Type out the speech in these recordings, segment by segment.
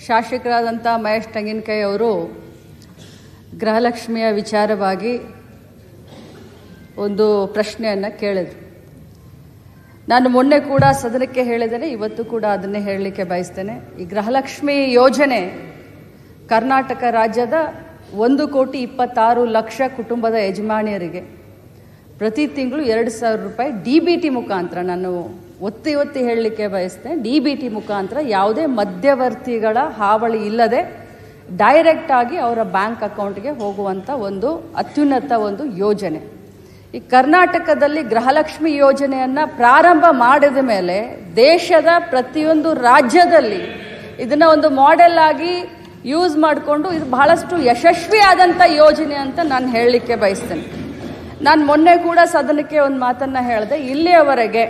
ಶಾಸಕರಾದಂಥ ಮಹೇಶ್ ತೆಂಗಿನಕಾಯಿ ಅವರು ಗೃಹಲಕ್ಷ್ಮಿಯ ವಿಚಾರವಾಗಿ ಒಂದು ಪ್ರಶ್ನೆಯನ್ನು ಕೇಳಿದರು. ನಾನು ಮೊನ್ನೆ ಕೂಡ ಸದನಕ್ಕೆ ಹೇಳಿದ್ದೇನೆ, ಇವತ್ತು ಕೂಡ ಅದನ್ನೇ ಹೇಳಲಿಕ್ಕೆ ಬಯಸ್ತೇನೆ. ಈ ಗೃಹಲಕ್ಷ್ಮಿ ಯೋಜನೆ ಕರ್ನಾಟಕ ರಾಜ್ಯದ 1,26,00,000 ಕುಟುಂಬದ ಯಜಮಾನಿಯರಿಗೆ ಪ್ರತಿ ತಿಂಗಳು 2,000 ರೂಪಾಯಿ DBT ಮುಖಾಂತರ, ನಾನು ಒತ್ತಿ ಹೇಳಲಿಕ್ಕೆ ಬಯಸ್ತೇನೆ, DBT ಮುಖಾಂತರ ಯಾವುದೇ ಮಧ್ಯವರ್ತಿಗಳ ಹಾವಳಿ ಇಲ್ಲದೆ ಡೈರೆಕ್ಟ್ ಆಗಿ ಅವರ ಬ್ಯಾಂಕ್ ಅಕೌಂಟ್ಗೆ ಹೋಗುವಂಥ ಒಂದು ಅತ್ಯುನ್ನತ ಒಂದು ಯೋಜನೆ. ಈ ಕರ್ನಾಟಕದಲ್ಲಿ ಗೃಹಲಕ್ಷ್ಮಿ ಯೋಜನೆಯನ್ನು ಪ್ರಾರಂಭ ಮಾಡಿದ ಮೇಲೆ ದೇಶದ ಪ್ರತಿಯೊಂದು ರಾಜ್ಯದಲ್ಲಿ ಇದನ್ನು ಒಂದು ಮಾಡೆಲ್ ಆಗಿ ಯೂಸ್ ಮಾಡಿಕೊಂಡು ಇದು ಬಹಳಷ್ಟು ಯಶಸ್ವಿಯಾದಂಥ ಯೋಜನೆ ಅಂತ ನಾನು ಹೇಳಲಿಕ್ಕೆ ಬಯಸ್ತೇನೆ. ನಾನು ಮೊನ್ನೆ ಕೂಡ ಸದನಕ್ಕೆ ಒಂದು ಮಾತನ್ನು ಹೇಳಿದೆ. ಇಲ್ಲಿಯವರೆಗೆ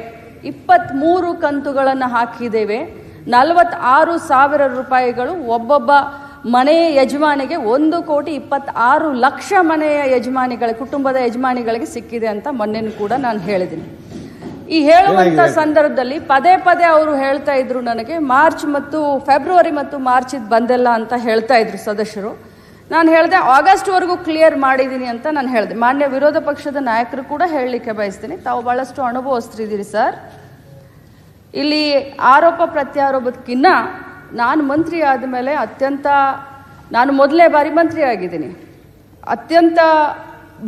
23 ಕಂತುಗಳನ್ನು ಹಾಕಿದ್ದೇವೆ. 46,000 ರೂಪಾಯಿಗಳು ಒಬ್ಬೊಬ್ಬ ಮನೆಯ ಯಜಮಾನಿಗೆ 1,26,00,000 ಮನೆಯ ಯಜಮಾನಿಗಳ ಕುಟುಂಬದ ಯಜಮಾನಿಗಳಿಗೆ ಸಿಕ್ಕಿದೆ ಅಂತ ಮೊನ್ನೆನೂ ಕೂಡ ನಾನು ಹೇಳಿದ್ದೀನಿ. ಈ ಹೇಳುವಂಥ ಸಂದರ್ಭದಲ್ಲಿ ಪದೇ ಅವರು ಹೇಳ್ತಾ ಇದ್ರು, ನನಗೆ ಫೆಬ್ರವರಿ ಮತ್ತು ಮಾರ್ಚ್ ಇದು ಬಂದಿಲ್ಲ ಅಂತ ಹೇಳ್ತಾ ಇದ್ರು ಸದಸ್ಯರು. ನಾನು ಹೇಳಿದೆ ಆಗಸ್ಟ್ವರೆಗೂ ಕ್ಲಿಯರ್ ಮಾಡಿದ್ದೀನಿ ಅಂತ ನಾನು ಹೇಳಿದೆ. ಮಾನ್ಯ ವಿರೋಧ ಪಕ್ಷದ ನಾಯಕರು ಕೂಡ ಹೇಳಲಿಕ್ಕೆ ಬಯಸ್ತೀನಿ, ತಾವು ಬಹಳಷ್ಟು ಅನುಭವಿಸ್ತಿದ್ದೀರಿ ಸರ್. ಇಲ್ಲಿ ಆರೋಪ ಪ್ರತ್ಯಾರೋಪಕ್ಕಿನ್ನ ನಾನು ಮಂತ್ರಿ ಆದಮೇಲೆ ನಾನು ಮೊದಲೇ ಬಾರಿ ಮಂತ್ರಿ ಆಗಿದ್ದೀನಿ, ಅತ್ಯಂತ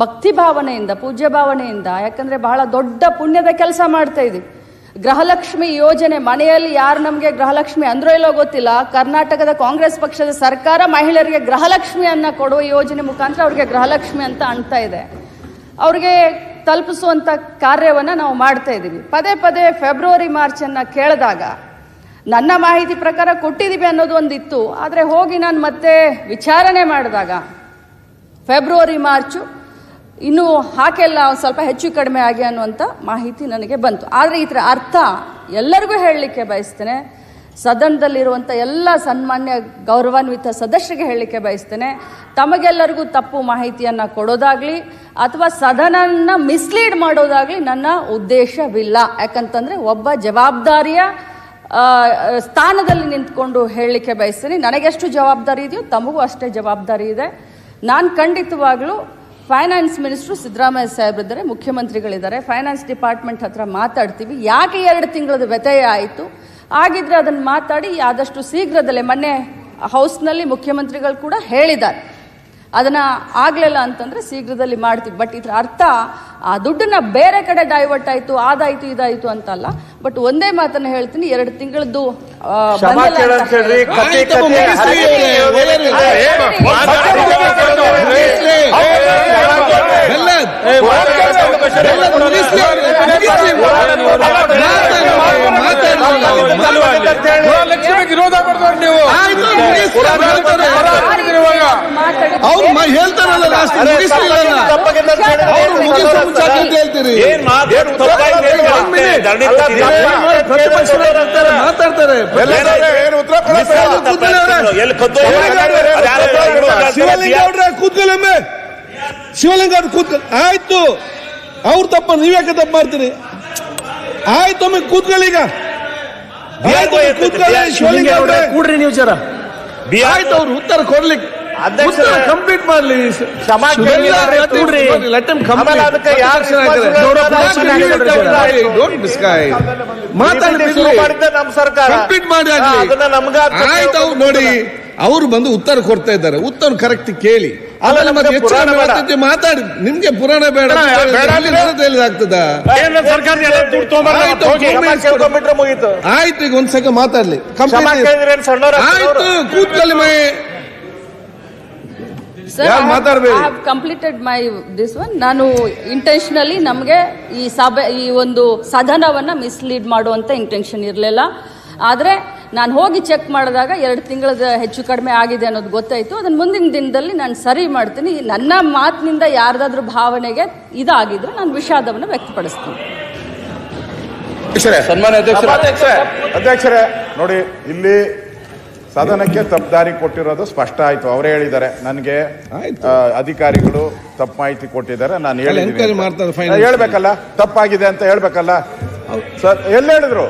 ಭಕ್ತಿ ಭಾವನೆಯಿಂದ, ಪೂಜ್ಯ ಭಾವನೆಯಿಂದ, ಯಾಕಂದರೆ ಬಹಳ ದೊಡ್ಡ ಪುಣ್ಯದ ಕೆಲಸ ಮಾಡ್ತಾ ಇದ್ದೀವಿ. ಗೃಹಲಕ್ಷ್ಮಿ ಯೋಜನೆ ಮನೆಯಲ್ಲಿ ಯಾರು ನಮಗೆ ಗೃಹಲಕ್ಷ್ಮಿ ಅಂದ್ರೋ ಇಲ್ಲೋ ಗೊತ್ತಿಲ್ಲ, ಕರ್ನಾಟಕದ ಕಾಂಗ್ರೆಸ್ ಪಕ್ಷದ ಸರ್ಕಾರ ಮಹಿಳೆಯರಿಗೆ ಗೃಹಲಕ್ಷ್ಮಿಯನ್ನು ಕೊಡುವ ಯೋಜನೆ ಮುಖಾಂತರ ಅವ್ರಿಗೆ ಗೃಹಲಕ್ಷ್ಮಿ ಅಂತ ಅನ್ತಾ ಇದೆ. ಅವ್ರಿಗೆ ತಲುಪಿಸುವಂಥ ಕಾರ್ಯವನ್ನು ನಾವು ಮಾಡ್ತಾ ಇದ್ದೀವಿ. ಪದೇ ಫೆಬ್ರವರಿ ಮಾರ್ಚನ್ನು ಕೇಳಿದಾಗ ನನ್ನ ಮಾಹಿತಿ ಪ್ರಕಾರ ಕೊಟ್ಟಿದ್ದೀವಿ ಅನ್ನೋದು ಒಂದಿತ್ತು. ಆದರೆ ಹೋಗಿ ನಾನು ಮತ್ತೆ ವಿಚಾರಣೆ ಮಾಡಿದಾಗ ಫೆಬ್ರವರಿ ಮಾರ್ಚು ಇನ್ನೂ ಹಾಕೆಲ್ಲ ಸ್ವಲ್ಪ ಹೆಚ್ಚು ಕಡಿಮೆ ಆಗಿ ಅನ್ನುವಂಥ ಮಾಹಿತಿ ನನಗೆ ಬಂತು. ಆದರೆ ಇದರ ಅರ್ಥ ಎಲ್ಲರಿಗೂ ಹೇಳಲಿಕ್ಕೆ ಬಯಸ್ತೇನೆ, ಸದನದಲ್ಲಿರುವಂಥ ಎಲ್ಲ ಸನ್ಮಾನ್ಯ ಗೌರವಾನ್ವಿತ ಸದಸ್ಯರಿಗೆ ಹೇಳಲಿಕ್ಕೆ ಬಯಸ್ತೇನೆ, ತಮಗೆಲ್ಲರಿಗೂ ತಪ್ಪು ಮಾಹಿತಿಯನ್ನು ಕೊಡೋದಾಗಲಿ ಅಥವಾ ಸದನನ ಮಿಸ್ಲೀಡ್ ಮಾಡೋದಾಗಲಿ ನನ್ನ ಉದ್ದೇಶವಿಲ್ಲ. ಯಾಕಂತಂದರೆ ಒಬ್ಬ ಜವಾಬ್ದಾರಿಯ ಸ್ಥಾನದಲ್ಲಿ ನಿಂತ್ಕೊಂಡು ಹೇಳಲಿಕ್ಕೆ ಬಯಸ್ತೇನೆ. ನನಗೆಷ್ಟು ಜವಾಬ್ದಾರಿ ಇದೆಯೋ ತಮಗೂ ಅಷ್ಟೇ ಜವಾಬ್ದಾರಿ ಇದೆ. ನಾನು ಖಂಡಿತವಾಗ್ಲೂ ಫೈನಾನ್ಸ್ ಮಿನಿಸ್ಟ್ರು ಸಿದ್ದರಾಮಯ್ಯ ಸಾಹೇಬ್ರಿದ್ದಾರೆ, ಮುಖ್ಯಮಂತ್ರಿಗಳಿದ್ದಾರೆ, ಫೈನಾನ್ಸ್ ಡಿಪಾರ್ಟ್ಮೆಂಟ್ ಹತ್ರ ಮಾತಾಡ್ತೀವಿ. ಯಾಕೆ 2 ತಿಂಗಳದ ವ್ಯತ್ಯಯ ಆಯಿತು, ಆಗಿದ್ರೆ ಅದನ್ನು ಮಾತಾಡಿ ಆದಷ್ಟು ಶೀಘ್ರದಲ್ಲೇ, ಮೊನ್ನೆ ಹೌಸ್ನಲ್ಲಿ ಮುಖ್ಯಮಂತ್ರಿಗಳು ಕೂಡ ಹೇಳಿದ್ದಾರೆ, ಅದನ್ನು ಆಗಲಿಲ್ಲ ಅಂತಂದರೆ ಶೀಘ್ರದಲ್ಲಿ ಮಾಡ್ತೀವಿ. ಬಟ್ ಇದರ ಅರ್ಥ ಆ ದುಡ್ಡನ್ನ ಬೇರೆ ಕಡೆ ಡೈವರ್ಟ್ ಆಯಿತು, ಅದಾಯಿತು ಇದಾಯಿತು ಅಂತಲ್ಲ. ಬಟ್ ಒಂದೇ ಮಾತನ್ನು ಹೇಳ್ತೀನಿ, 2 ತಿಂಗಳದ್ದು ವಿರೋಧ ಮಾಡ್ತಾರೆ ನೀವು. ಅವ್ರು ಹೇಳ್ತಾರಲ್ಲ ಮಾತಾಡ್ತಾರೆ. ಕೂತ್ಕೊಳ್ಳೊಮ್ಮೆ ಶಿವಲಿಂಗ ಅವ್ರು ಆಯ್ತು, ಅವ್ರು ತಪ್ಪ, ನೀವ್ಯಾಕೆ ತಪ್ಪು ಮಾಡ್ತೀರಿ? ಆಯ್ತು, ಒಮ್ಮೆ ಕೂತ್ಕೊಳ್ಳಿ. ಈಗ ಶಿವಲಿಂಗ ಅವ್ರೆ ಕೂಡ್ರಿ ನೀವು ಜರ. ಆಯ್ತು, ಅವ್ರು ಉತ್ತರ ಕೊಡ್ಲಿಕ್ಕೆ ಕಂಪ್ಲೀಟ್ ಮಾಡ್ಲಿ. ಕಂಪ್ಲೀಟ್ ಮಾಡಿ. ಆಯ್ತು, ಅವ್ರು ನೋಡಿ, ಅವರು ಬಂದು ಉತ್ತರ ಕೊಡ್ತಾ ಇದ್ದಾರೆ, ಉತ್ತರ ಕರೆಕ್ಟ್ ಕೇಳಿ. ಆಮೇಲೆ ಮತ್ತೆ ಹೆಚ್ಚು ಮಾತಾಡಿ. ನಿಮ್ಗೆ ಪುರಾಣ ಬೇಡ ಆಗ್ತದ? ಆಯ್ತು, ಈಗ ಒಂದ್ ಸೆಕೆಂಡ್ ಮಾತಾಡ್ಲಿ. ಆಯ್ತು, ಕೂತ್ಕೊಳ್ಳಿ. Completed my this one. ನಾನು ಇಂಟೆನ್ಷನಲಿ ನಮಗೆ ಈ ಒಂದು ಸದನವನ್ನು ಮಿಸ್ಲೀಡ್ ಮಾಡುವಂಥ ಇಂಟೆನ್ಷನ್ ಇರಲಿಲ್ಲ. ಆದರೆ ನಾನು ಹೋಗಿ ಚೆಕ್ ಮಾಡಿದಾಗ 2 ತಿಂಗಳದ ಹೆಚ್ಚು ಕಡಿಮೆ ಆಗಿದೆ ಅನ್ನೋದು ಗೊತ್ತಾಯಿತು. ಅದನ್ನು ಮುಂದಿನ ದಿನದಲ್ಲಿ ನಾನು ಸರಿ ಮಾಡ್ತೀನಿ. ನನ್ನ ಮಾತಿನಿಂದ ಯಾರ್ದಾದ್ರೂ ಭಾವನೆಗೆ ಇದಾಗಿದ್ರೆ ನಾನು ವಿಷಾದವನ್ನು ವ್ಯಕ್ತಪಡಿಸ್ತೀನಿ. ಅಧ್ಯಕ್ಷರೇ, ನೋಡಿ, ಇಲ್ಲಿ ಸದನಕ್ಕೆ ತಪ್ಪುದಾರಿ ಕೊಟ್ಟಿರೋದು ಸ್ಪಷ್ಟ ಆಯ್ತು. ಅವರೇ ಹೇಳಿದ್ದಾರೆ, ನನಗೆ ಅಧಿಕಾರಿಗಳು ತಪ್ಪು ಮಾಹಿತಿ ಕೊಟ್ಟಿದ್ದಾರೆ, ನಾನು ಹೇಳ್ಬೇಕಲ್ಲ, ತಪ್ಪಾಗಿದೆ ಅಂತ ಹೇಳ್ಬೇಕಲ್ಲ ಸರ್. ಎಲ್ಲಿ ಹೇಳಿದ್ರು?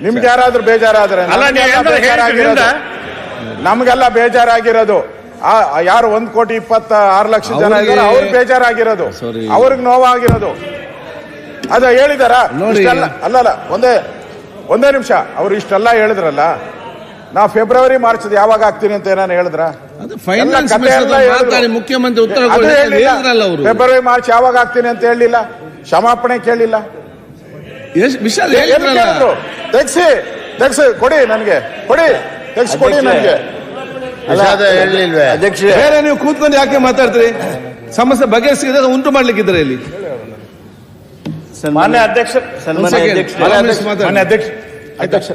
ನಿಮ್ಗೆ ಯಾರಾದ್ರೂ ಬೇಜಾರಾದ್ರೆ ಅಲ್ಲ, ನೀವು ನಮ್ಗೆಲ್ಲ ಏನಾದ್ರು ಬೇಜಾರಾಗಿರೋದು. ನಮ್ಗೆಲ್ಲ ಬೇಜಾರಾಗಿರೋದು ಯಾರು 1,26,00,000 ಜನ ಇದ್ದಾರೆ ಅವ್ರಿಗೆ ಬೇಜಾರಾಗಿರೋದು, Sorry. ಅವ್ರಿಗೆ ನೋವಾಗಿರೋದು. ಅದ ಹೇಳಿದಾರ ನೋಡಿ. ಅಲ್ಲಲ್ಲ ಒಂದೇ ನಿಮಿಷ. ಅವ್ರು ಇಷ್ಟೆಲ್ಲ ಹೇಳಿದ್ರಲ್ಲ, ನಾ ಫೆಬ್ರವರಿ ಮಾರ್ಚ್ ಯಾವಾಗ ಆಗ್ತೀನಿ ಅಂತ ಏನಾನು ಹೇಳಿದ್ರ? ಅದು ಫೈನಾನ್ಸ್ ಮಾತಾಡಿ ಮುಖ್ಯಮಂತ್ರಿ ಉತ್ತರ ಹೇಳಿದ್ರಲ್ಲ ಅವರು. ಫೆಬ್ರವರಿ ಮಾರ್ಚ್ ಯಾವಾಗ ಆಗ್ತೀನಿ ಅಂತ ಹೇಳಿಲ್ಲ, ಕ್ಷಮಾಪಣೆ ಕೇಳಿಲ್ಲ. ವಿಷಯ ಹೇಳಿದ್ರಲ್ಲ. ತೆಗ್ಸಿ ಕೊಡಿ ನನಗೆ, ತೆಗ್ಸಿ ನನಗೆ. ಬೇರೆ ನೀವು ಕೂತ್ಕೊಂಡು ಯಾಕೆ ಮಾತಾಡ್ತೀರಿ? ಸಮಸ್ಯೆ ಬಗೆಹರಿಸಿದಾಗ ಉಂಟು ಮಾಡ್ಲಿಕ್ಕಿದ್ರೆ ಇಲ್ಲಿ ಮಾನ್ಯ ಅಧ್ಯಕ್ಷ ಮಾತಾಡಿ. ಅಧ್ಯಕ್ಷ